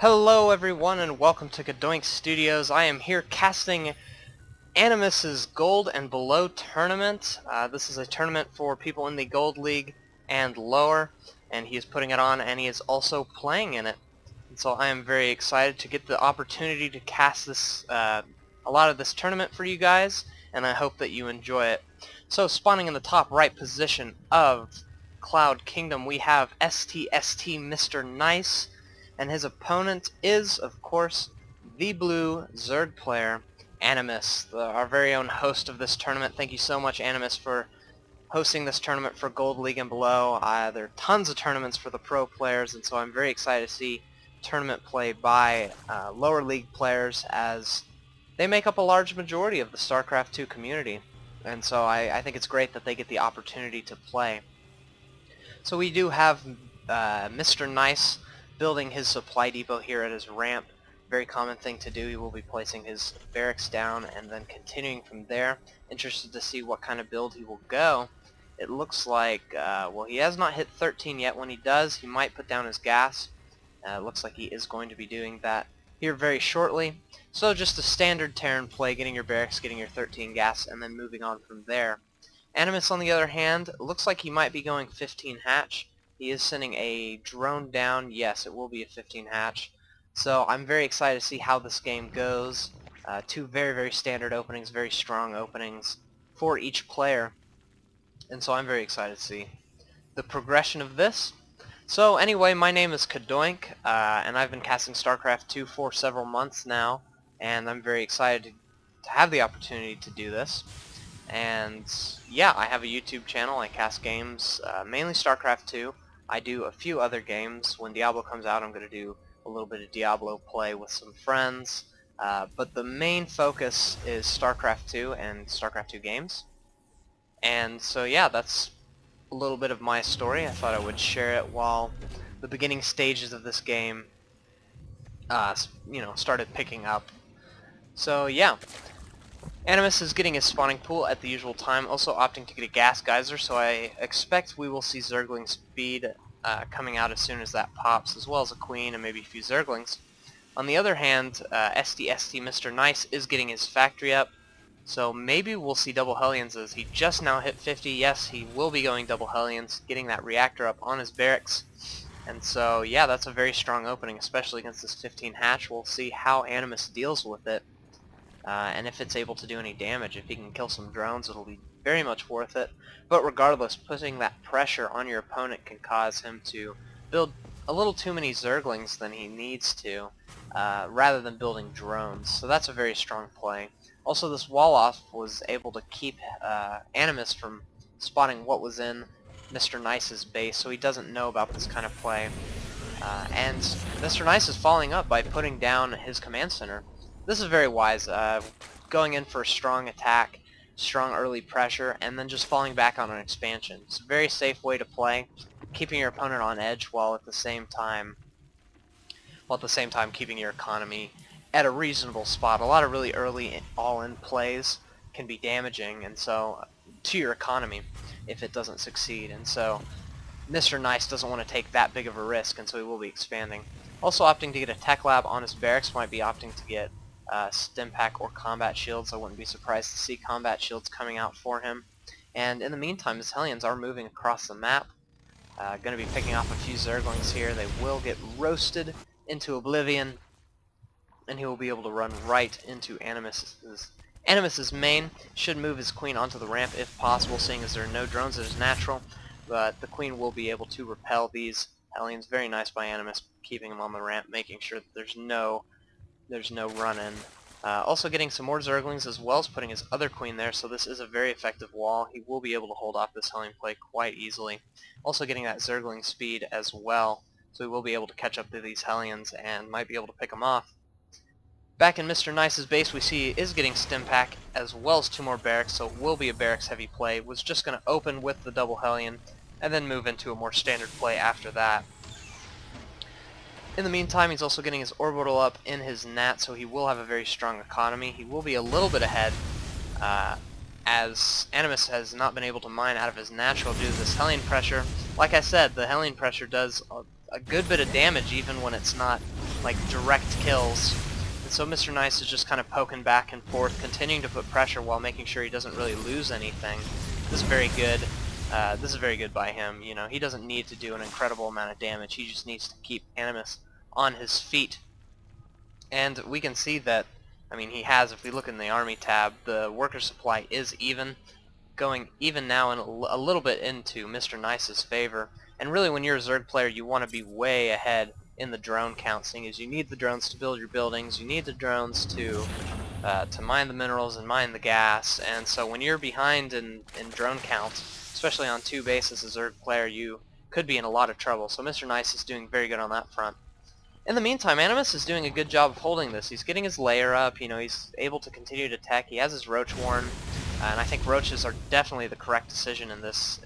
Hello everyone and welcome to CadoinkStudios. I am here casting Animus's Gold and Below tournament. This is a tournament for people in the Gold League and lower, and he is putting it on and he is also playing in it. And so I am very excited to get the opportunity to cast this, a lot of this tournament for you guys, and I hope that you enjoy it. So spawning in the top right position of Cloud Kingdom we have STSTMrNice. And his opponent is, of course, the blue Zerg player, Animus, our very own host of this tournament. Thank you so much, Animus, for hosting this tournament for Gold League and below. There are tons of tournaments for the pro players, and so I'm very excited to see tournament play by lower league players, as they make up a large majority of the StarCraft 2 community. And so I think it's great that they get the opportunity to play. So we do have Mr. Nice building his supply depot here at his ramp. Very common thing to do. He will be placing his barracks down and then continuing from there. Interested to see what kind of build he will go. It looks like, well, he has not hit 13 yet. When he does, he might put down his gas. Looks like he is going to be doing that here very shortly. So just a standard Terran play, getting your barracks, getting your 13 gas, and then moving on from there. Animus, on the other hand, looks like he might be going 15 hatch. He is sending a drone down. Yes, it will be a 15 hatch. So I'm very excited to see how this game goes. Two very, very standard openings, very strong openings for each player. And so I'm very excited to see the progression of this. So anyway, my name is Cadoink, and I've been casting StarCraft 2 for several months now. And I'm very excited to have the opportunity to do this. And yeah, I have a YouTube channel. I cast games, mainly StarCraft 2. I do a few other games. When Diablo comes out, I'm going to do a little bit of Diablo play with some friends. But the main focus is StarCraft 2 and StarCraft 2 games. And so yeah, that's a little bit of my story. I thought I would share it while the beginning stages of this game, started picking up. So yeah. Animus is getting his spawning pool at the usual time, also opting to get a gas geyser, so I expect we will see Zergling speed coming out as soon as that pops, as well as a queen and maybe a few Zerglings. On the other hand, STSTMrNice is getting his factory up, so maybe we'll see double Hellions, as he just now hit 50. Yes, he will be going double Hellions, getting that reactor up on his barracks. And so yeah, that's a very strong opening, especially against this 15 hatch. We'll see how Animus deals with it. And if it's able to do any damage. If he can kill some drones, it'll be very much worth it. But regardless, putting that pressure on your opponent can cause him to build a little too many Zerglings than he needs to, rather than building drones. So that's a very strong play. Also, this wall-off was able to keep Animus from spotting what was in Mr. Nice's base, so he doesn't know about this kind of play. And Mr. Nice is following up by putting down his command center. This is very wise, going in for a strong attack, strong early pressure, and then just falling back on an expansion. It's a very safe way to play, keeping your opponent on edge while at the same time keeping your economy at a reasonable spot. A lot of really early all-in plays can be damaging, and so to your economy if it doesn't succeed. And so Mr. Nice doesn't want to take that big of a risk, and so he will be expanding. Also opting to get a tech lab on his barracks, might be opting to get stim pack or combat shields. I wouldn't be surprised to see combat shields coming out for him. And in the meantime, his Hellions are moving across the map. Going to be picking off a few Zerglings here. They will get roasted into oblivion, and he will be able to run right into Animus's main. Should move his queen onto the ramp if possible, seeing as there are no drones. It is natural, but the queen will be able to repel these Hellions. Very nice by Animus, keeping him on the ramp, making sure that there's no run-in. Also getting some more Zerglings, as well as putting his other queen there, so this is a very effective wall. He will be able to hold off this Hellion play quite easily. Also getting that Zergling speed as well, so he will be able to catch up to these Hellions and might be able to pick them off. Back in Mr. Nice's base, we see he is getting stim pack as well as 2 more barracks, so it will be a barracks heavy play. Was just going to open with the double Hellion and then move into a more standard play after that. In the meantime, he's also getting his orbital up in his NAT, so he will have a very strong economy. He will be a little bit ahead, as Animus has not been able to mine out of his natural due to this Hellion pressure. Like I said, the Hellion pressure does a good bit of damage even when it's not like direct kills. And so Mr. Nice is just kind of poking back and forth, continuing to put pressure while making sure he doesn't really lose anything. This is very good. This is very good by him. You know, he doesn't need to do an incredible amount of damage. He just needs to keep Animus on his feet. And we can see that, I mean, he has, if we look in the army tab, the worker supply is even, going even now and a little bit into Mr. Nice's favor. And really, when you're a Zerg player, you want to be way ahead in the drone count, seeing as you need the drones to build your buildings, you need the drones to mine the minerals and mine the gas. And so when you're behind in drone count, especially on 2 bases as a Zerg player, you could be in a lot of trouble. So Mr. Nice is doing very good on that front. In the meantime, Animus is doing a good job of holding this. He's getting his layer up, you know, he's able to continue to tech. He has his roach warren, and I think roaches are definitely the correct decision in this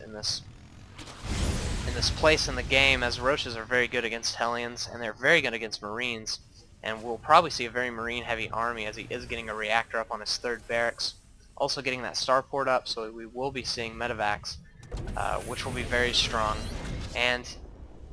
place in the game, as roaches are very good against Hellions, and they're very good against Marines. And we'll probably see a very Marine-heavy army, as he is getting a reactor up on his 3rd barracks. Also getting that starport up, so we will be seeing medevacs, which will be very strong. And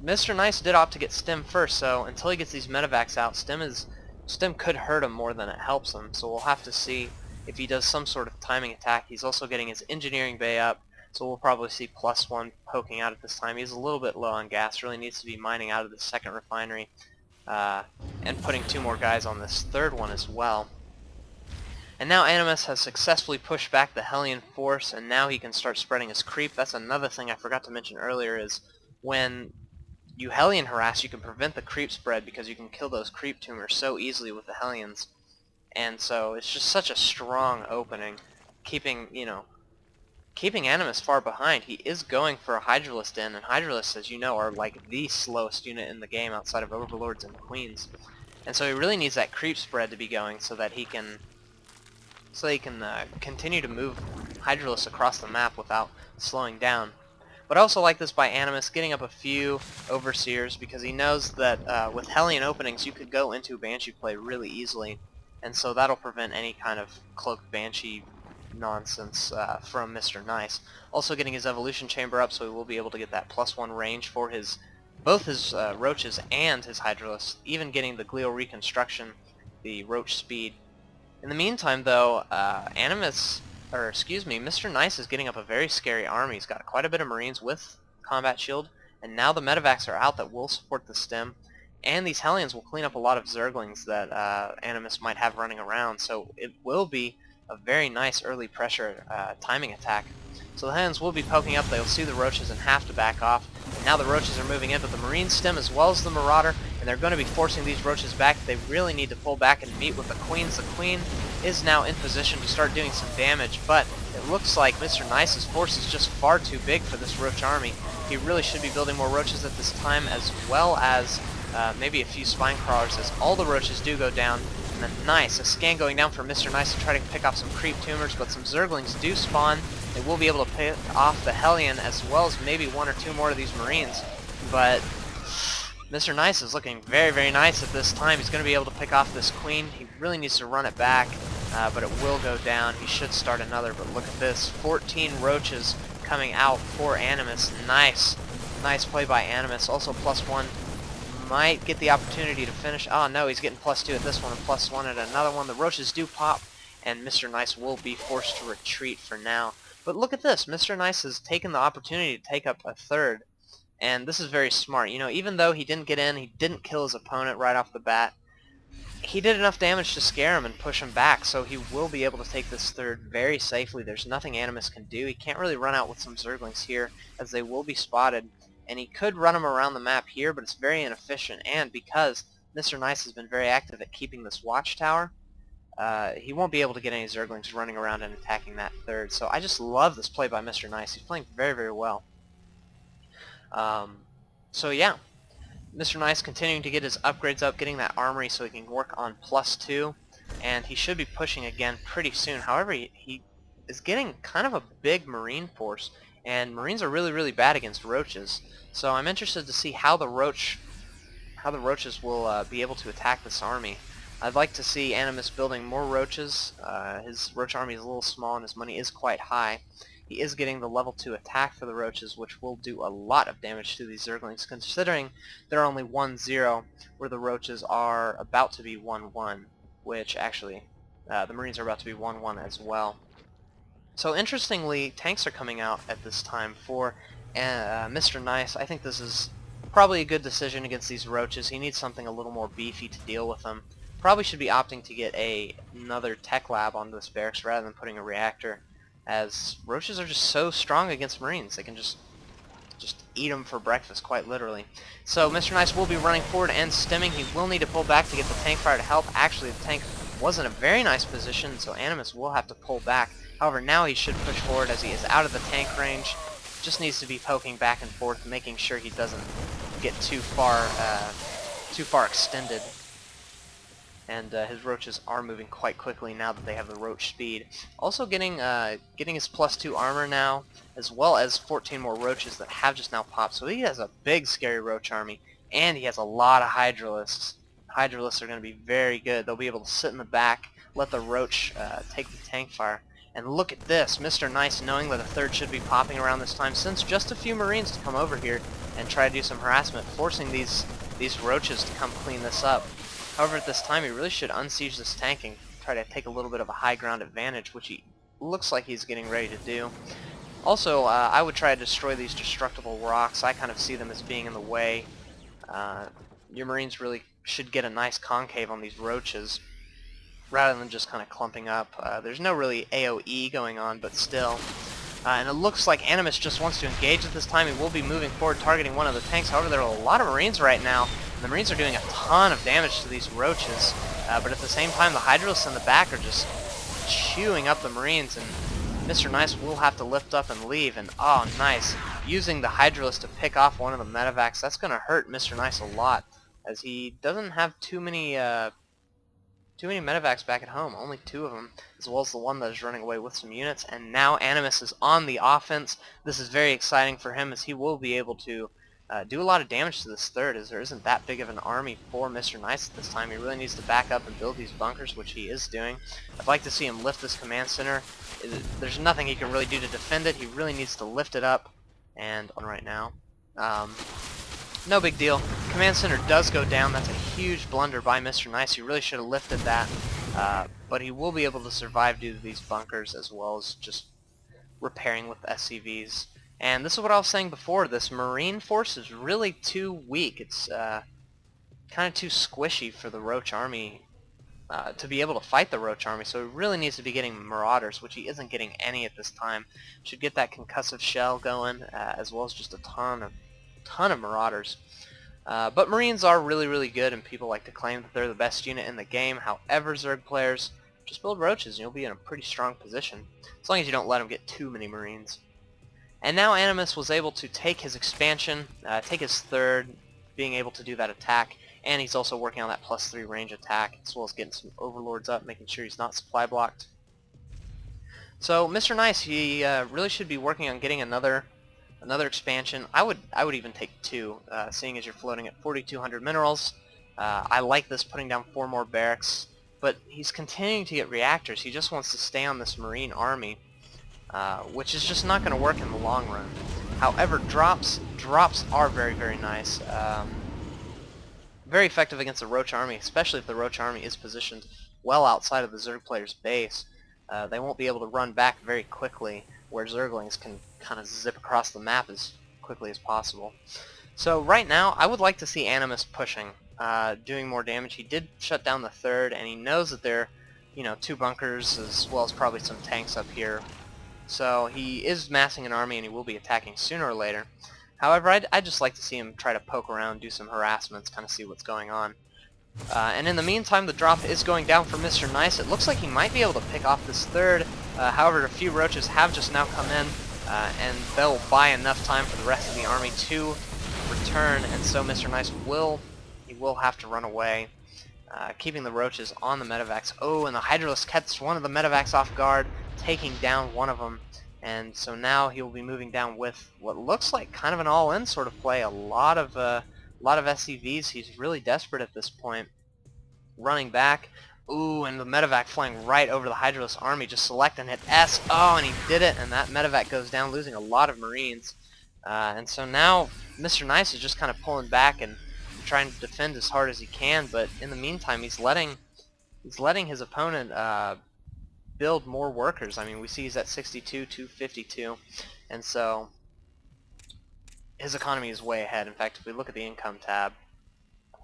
Mr. Nice did opt to get Stim first, so until he gets these medevacs out, Stim could hurt him more than it helps him, so we'll have to see if he does some sort of timing attack. He's also getting his engineering bay up, so we'll probably see +1 poking out at this time. He's a little bit low on gas, really needs to be mining out of the 2nd refinery, and putting 2 more guys on this 3rd one as well. And now Animus has successfully pushed back the Hellion force, and now he can start spreading his creep. That's another thing I forgot to mention earlier, is when you Hellion harass, you can prevent the creep spread because you can kill those creep tumors so easily with the Hellions. And so it's just such a strong opening, keeping Animus far behind. He is going for a Hydralisk in, and Hydralisks, as you know, are like the slowest unit in the game outside of Overlords and Queens. And so he really needs that creep spread to be going so that he can continue to move Hydralisks across the map without slowing down. But I also like this by Animus, getting up a few Overseers, because he knows that with Hellion openings you could go into Banshee play really easily, and so that'll prevent any kind of cloaked Banshee nonsense from Mr. Nice. Also getting his Evolution Chamber up, so he will be able to get that +1 range for both his Roaches and his Hydralisks, even getting the Glial Reconstruction, the Roach speed. In the meantime, though, Mr. Nice is getting up a very scary army. He's got quite a bit of Marines with combat shield, and now the medevacs are out that will support the stim, and these Hellions will clean up a lot of Zerglings that Animus might have running around, so it will be a very nice early pressure timing attack. So the Hellions will be poking up, they'll see the Roaches and have to back off, and now the Roaches are moving in, but the Marine stim as well as the Marauder, and they're going to be forcing these Roaches back. They really need to pull back and meet with the Queens. The Queen is now in position to start doing some damage, but it looks like Mr. Nice's force is just far too big for this Roach army. He really should be building more Roaches at this time, as well as maybe a few Spine Crawlers, as all the Roaches do go down. And then Nice, a scan going down for Mr. Nice to try to pick off some creep tumors, but some Zerglings do spawn. They will be able to pick off the Hellion, as well as maybe 1 or 2 more of these Marines. But Mr. Nice is looking very, very nice at this time. He's going to be able to pick off this Queen. He really needs to run it back, but it will go down. He should start another, but look at this. 14 Roaches coming out for Animus. Nice. Nice play by Animus. Also +1. Might get the opportunity to finish. Oh no, he's getting +2 at this one and +1 at another one. The Roaches do pop, and Mr. Nice will be forced to retreat for now. But look at this. Mr. Nice has taken the opportunity to take up a 3rd. And this is very smart. You know, even though he didn't get in, he didn't kill his opponent right off the bat, he did enough damage to scare him and push him back, so he will be able to take this 3rd very safely. There's nothing Animus can do. He can't really run out with some Zerglings here, as they will be spotted. And he could run them around the map here, but it's very inefficient. And because Mr. Nice has been very active at keeping this watchtower, he won't be able to get any Zerglings running around and attacking that 3rd. So I just love this play by Mr. Nice. He's playing very, very well. So yeah, Mr. Nice continuing to get his upgrades up, getting that armory so he can work on +2, and he should be pushing again pretty soon. However, he is getting kind of a big Marine force, and Marines are really, really bad against Roaches. So I'm interested to see how the Roaches will be able to attack this army. I'd like to see Animus building more Roaches. His Roach army is a little small and his money is quite high. he is getting the level 2 attack for the roaches, which will do a lot of damage to these Zerglings, considering they're only 1-0, where the roaches are about to be 1-1, which actually, the Marines are about to be 1-1 as well. So interestingly, tanks are coming out at this time for Mr. Nice. I think this is probably a good decision against these roaches. He needs something a little more beefy to deal with them. Probably should be opting to get another tech lab on this barracks rather than putting a reactor, as roaches are just so strong against Marines. They can just eat them for breakfast, quite literally. So Mr. Nice will be running forward and stemming. He will need to pull back to get the tank fire to help. Actually, the tank was in a very nice position, so Animus will have to pull back. However, now he should push forward as he is out of the tank range. Just needs to be poking back and forth, making sure he doesn't get too far extended. And his roaches are moving quite quickly now that they have the roach speed. Also getting his +2 armor now, as well as 14 more roaches that have just now popped. So he has a big scary roach army, and he has a lot of hydralisks. Hydralisks are going to be very good. They'll be able to sit in the back, let the roach take the tank fire. And look at this, Mr. Nice, knowing that a third should be popping around this time, sends just a few Marines to come over here and try to do some harassment, forcing these roaches to come clean this up. However, at this time, he really should unsiege this tank and try to take a little bit of a high ground advantage, which he looks like he's getting ready to do. Also, I would try to destroy these destructible rocks. I kind of see them as being in the way. Your Marines really should get a nice concave on these roaches, rather than just kind of clumping up. There's no really AoE going on, but still. And it looks like Animus just wants to engage at this time. He will be moving forward, targeting one of the tanks. However, there are a lot of Marines right now, and the Marines are doing a ton of damage to these roaches. But at the same time, the Hydralisks in the back are just chewing up the Marines, and Mr. Nice will have to lift up and leave. And oh, nice. Using the Hydralisk to pick off one of the medevacs, that's going to hurt Mr. Nice a lot, as he doesn't have too many medevacs back at home, only 2 of them, as well as the one that is running away with some units. And now Animus is on the offense. This is very exciting for him, as he will be able to do a lot of damage to this third, as there isn't that big of an army for Mr. Nice at this time. He really needs to back up and build these bunkers, which he is doing. I'd like to see him lift this command center. There's nothing he can really do to defend it. He really needs to lift it up, and on right now. No big deal. Command center does go down. That's a huge blunder by Mr. Nice. He really should have lifted that. But he will be able to survive due to these bunkers, as well as just repairing with SCVs. And this is what I was saying before. This Marine force is really too weak. It's kind of too squishy for the Roach army to be able to fight the Roach army. So he really needs to be getting Marauders, which he isn't getting any at this time. Should get that concussive shell going, as well as just a ton of Marauders. But Marines are really, really good, and people like to claim that they're the best unit in the game. However, Zerg players, just build Roaches and you'll be in a pretty strong position, as long as you don't let them get too many Marines. And now Animus was able to take his expansion, take his third, being able to do that attack, and he's also working on that +3 range attack, as well as getting some Overlords up, making sure he's not supply blocked. So Mr. Nice, he really should be working on getting another expansion. I would even take 2, seeing as you're floating at 4,200 minerals. I like this, putting down 4 more barracks, but he's continuing to get reactors. He just wants to stay on this Marine army, which is just not going to work in the long run. However, drops are very, very nice. Very effective against the Roach army, especially if the Roach army is positioned well outside of the Zerg player's base. They won't be able to run back very quickly, where Zerglings can kind of zip across the map as quickly as possible. So right now, I would like to see Animus pushing, doing more damage. He did shut down the third, and he knows that there are, 2 bunkers, as well as probably some tanks up here. So he is massing an army, and he will be attacking sooner or later. However, I'd just like to see him try to poke around, do some harassments, kind of see what's going on. And in the meantime, the drop is going down for Mr. Nice. It looks like he might be able to pick off this third. However, a few Roaches have just now come in, and they'll buy enough time for the rest of the army to return, and so Mr. Nice will have to run away, keeping the Roaches on the medevacs. Oh, and the Hydralisk catches one of the medevacs off guard, taking down one of them, and so now he will be moving down with what looks like kind of an all-in sort of play. A lot of SCVs. He's really desperate at this point, running back, Ooh, and the medevac flying right over the Hydralis army. Just select and hit S. Oh, and he did it, and that medevac goes down, losing a lot of Marines. And so now Mr. Nice is just kind of pulling back and trying to defend as hard as he can, but in the meantime he's letting his opponent build more workers. I mean, we see he's at 62, 252, and so his economy is way ahead. In fact, if we look at the income tab,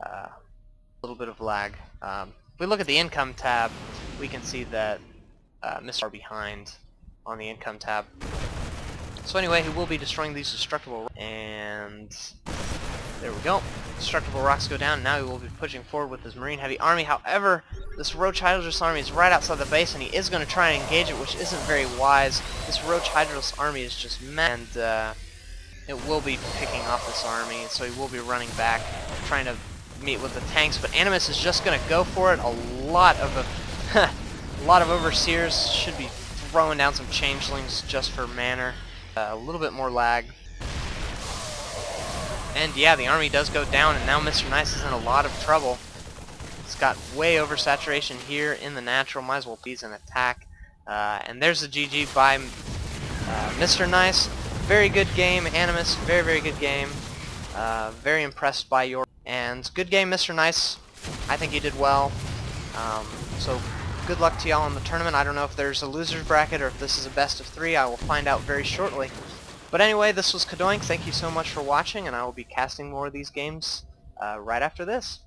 a little bit of lag. If we look at the income tab, we can see that Mr. are behind on the income tab. So anyway, he will be destroying these destructible rocks, and there we go. Destructible rocks go down. Now he will be pushing forward with his Marine heavy army. However, this Roach Hydralis army is right outside the base, and he is going to try and engage it, which isn't very wise. This Roach Hydralis army is just mad, and it will be picking off this army, so he will be running back, trying to meet with the tanks. But Animus is just going to go for it. A lot of overseers should be throwing down some changelings just for manner. A little bit more lag. And yeah, the army does go down, and now Mr. Nice is in a lot of trouble. It's got way oversaturation here in the natural. Might as well be an attack. And there's the GG by Mr. Nice. Very good game, Animus. Very, very good game. Very impressed by your... And good game, Mr. Nice. I think you did well. So good luck to y'all in the tournament. I don't know if there's a loser's bracket or if this is a best of 3. I will find out very shortly. But anyway, this was Cadoink. Thank you so much for watching, and I will be casting more of these games right after this.